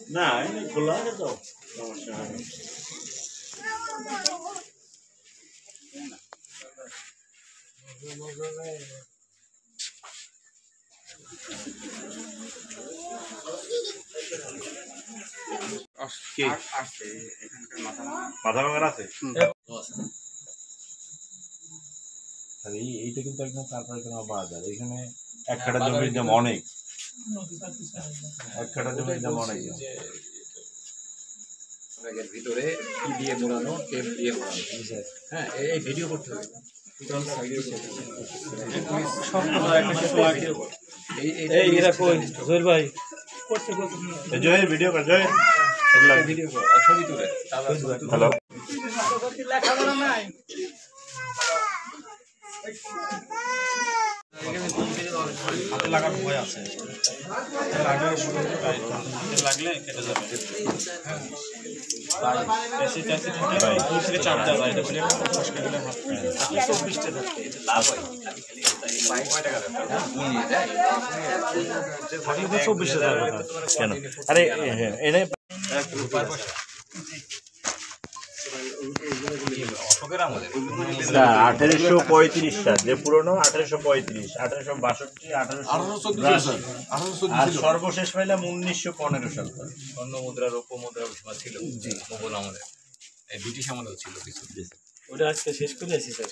না খোলা আছে তো সমস্যা হবে মাথা ভাঙার আছে এইটা কিন্তু একদম তারপরে বাজার এখানে এক কাঠা জমির দাম অনেক এক কাঠা জমির দাম অনেক ভিতরে কি দিয়ে মোড়ানো টেপ দিয়ে মোড়ানো হ্যাঁ এই ভিডিও করতে হবে ভিডিও কর জয় ভিডিও ছবি তুলে হ্যালো হাতে লাগার ভয় আছে লাগলে কেটে যাবে চাপ দেওয়া যায় কেন আরে এনে 1835 সাল যে পুরনো 1835 1862 1882 আর সর্বশেষ পাইলাম 1915 সাল স্বর্ণ মুদ্রা রৌপ্য মুদ্রা ছিল মোগল আমলে ব্রিটিশ আমলেও ছিল কিছু ওটা আজকে শেষ করে আসি স্যার